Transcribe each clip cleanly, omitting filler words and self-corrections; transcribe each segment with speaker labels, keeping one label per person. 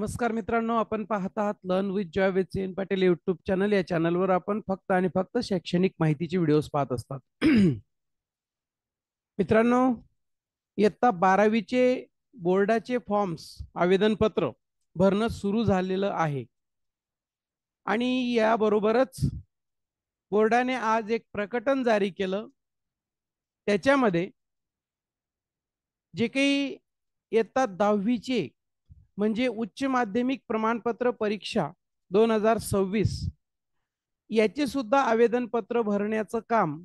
Speaker 1: नमस्कार मित्रांनो, आपण पाहत आहात learn with Joy with CN Patil YouTube channel. या चॅनलवर आपण फक्त आणि फक्त शैक्षणिक माहितीचे व्हिडिओज पाहत असतात. मित्रांनो, इयत्ता 12वीचे बोर्डाचे फॉर्म्स आवेदनपत्र भरणं सुरू झालेलं आहे आणि याबरोबरच बोर्डाने आज एक प्रकटन जारी केलं. त्याच्यामध्ये जे काही इयत्ता 10वीचे म्हणजे उच्च माध्यमिक प्रमाणपत्र परीक्षा 2026 याचे सुद्धा आवेदनपत्र भरण्याचं काम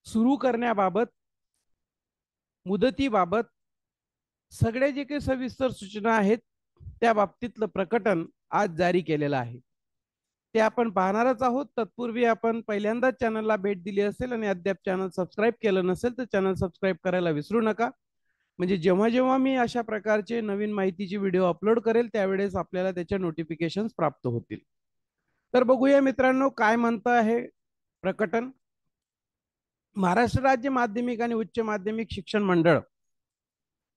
Speaker 1: सुरू करण्याबाबत, मुदतीबाबत सगळे जे काही सविस्तर सूचना आहेत त्या बाबतीतलं प्रकटन आज जारी केलेलं आहे. ते आपण पाहणारच आहोत. तत्पूर्वी आपण पहिल्यांदाच चॅनलला भेट दिली असेल आणि अद्याप चॅनल सबस्क्राईब केलं नसेल तर चॅनल सबस्क्राईब करायला विसरू नका. म्हणजे जेव्हा जेव्हा मी अशा प्रकारचे नवीन माहितीचे व्हिडिओ अपलोड करेल त्यावेळेस आपल्याला त्याच्या नोटिफिकेशन्स प्राप्त होतील. तर बघूया मित्रांनो काय म्हणतं आहे प्रकटन. महाराष्ट्र राज्य माध्यमिक आणि उच्च माध्यमिक शिक्षण मंडळ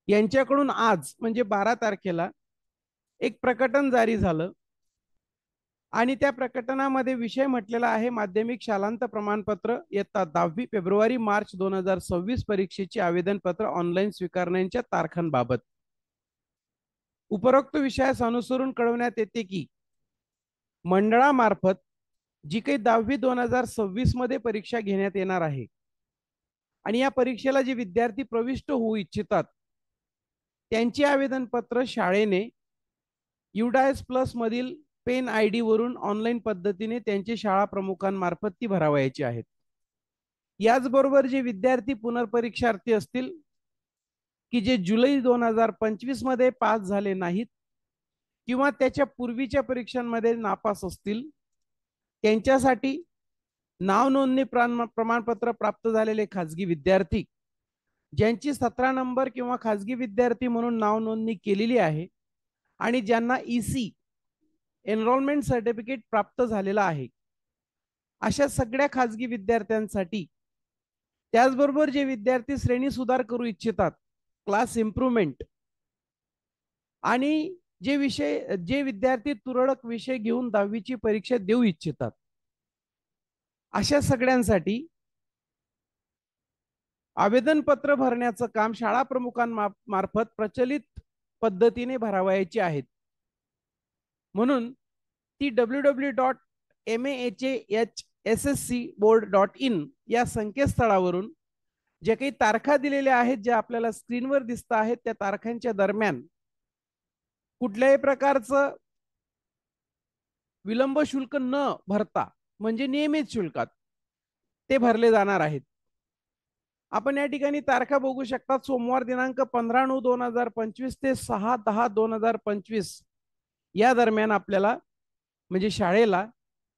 Speaker 1: यांच्याकडून आज म्हणजे 12 तारखेला एक प्रकटन जारी झालं आणि त्या प्रकटनामध्ये विषय म्हटलेला आहे माध्यमिक शालांत प्रमाणपत्र इयत्ता 10वी फेब्रुवारी-मार्च 2026 परीक्षेचे आवेदनपत्र ऑनलाईन स्वीकारण्याच्या तारखांबाबत. उपरोक्त विषयास अनुसरून कळवण्यात येते की मंडळामार्फत जी काही 10वी 2026 मध्ये परीक्षा घेण्यात येणार आहे आणि या परीक्षेला जे विद्यार्थी प्रविष्ट होऊ इच्छितात त्यांची आवेदनपत्र शाळेने UDAS प्लस मधील पेन ID वरून ऑनलाईन पद्धतीने त्यांचे शाळा प्रमुखांमार्फत ती भरावयाची आहेत. याचबरोबर जे विद्यार्थी पुनर्परीक्षार्थी असतील की जे जुलै 2025 मध्ये पास झाले नाहीत किंवा त्याच्या पूर्वीच्या परीक्षांमध्ये नापास असतील त्यांच्यासाठी नाव नोंदणी प्रमाणपत्र प्राप्त झालेले खाजगी विद्यार्थी ज्यांची 17 नंबर किंवा खाजगी विद्यार्थी म्हणून नाव नोंदणी केलेली आहे आणि ज्यांना EC एनरोलमेंट सर्टिफिकेट प्राप्त झालेला आहे अशा सगळ्या खाजगी विद्यार्थ्यांसाठी, त्याचबरोबर जे विद्यार्थी श्रेणी सुधार करू इच्छितात, क्लास इम्प्रूव्हमेंट आणि जे विद्यार्थी तुरळक विषय घेऊन 10वीची परीक्षा देऊ इच्छितात अशा सगळ्यांसाठी आवेदनपत्र भरण्याचं काम शाळा प्रमुखांमार्फत प्रचलित पद्धतीने भरावयाची आहेत. म्हणून ती www.mahsscboard.in या संकेतस्थळावरून जे काही तारखा दिलेल्या आहेत ज्या आपल्याला स्क्रीनवर दिसत आहेत त्या तारखांच्या दरम्यान कुठल्याही प्रकारचं विलंब शुल्क न भरता म्हणजे नियमित शुल्कात ते भरले जाणार आहेत. आपण या ठिकाणी तारखा बघू शकता. सोमवार दिनांक 15/9/2025 ते 6/10/2025 या दरम्यान आपल्याला म्हणजे शाळेला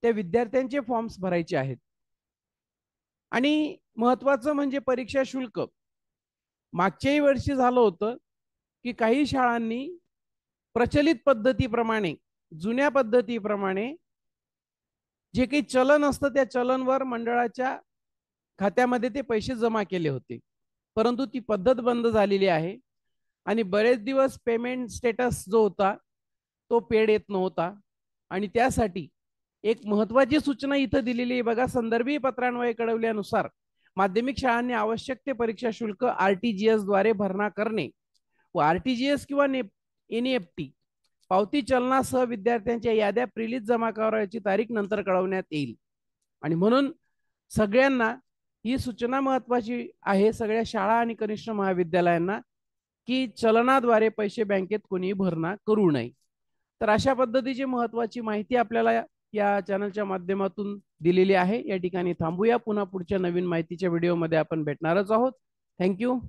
Speaker 1: त्या विद्यार्थ्यांचे फॉर्म्स भरायचे आहेत. आणि महत्त्वाचं म्हणजे परीक्षा शुल्क मागच्याही वर्षी झालं होतं की काही शाळांनी प्रचलित पद्धतीप्रमाणे, जुन्या पद्धतीप्रमाणे जे काही चलन असतं त्या चलनवर मंडळाच्या खात्यामध्ये ते पैसे जमा केले होते, परंतु ती पद्धत बंद झालेली आहे आणि बरेच दिवस पेमेंट स्टेटस जो होता तो पेड येत नव्हता. आणि त्यासाठी एक महत्त्वाची सूचना इथं दिलेली आहे बघा. संदर्भी पत्रान्वये कळवल्यानुसार माध्यमिक शाळांनी आवश्यक ते परीक्षा शुल्क RTGS द्वारे भरणा करणे व RTGS किंवा NEFT पावती चलनासह विद्यार्थ्यांच्या याद्या प्रिलीत जमा करायची तारीख नंतर कळवण्यात येईल. आणि म्हणून सगळ्यांना ही सूचना महत्त्वाची आहे, सगळ्या शाळा आणि कनिष्ठ महाविद्यालयांना, की चलनाद्वारे पैसे बँकेत कोणी भरणा करू नये. तर अशा पद्धतीची महत्त्वाची माहिती आपल्याला या चॅनलच्या माध्यमातून दिलेली आहे. या ठिकाणी थांबूया. पुन्हा पुढच्या नवीन माहितीच्या व्हिडिओमध्ये आपण भेटणारच आहोत. थँक्यू.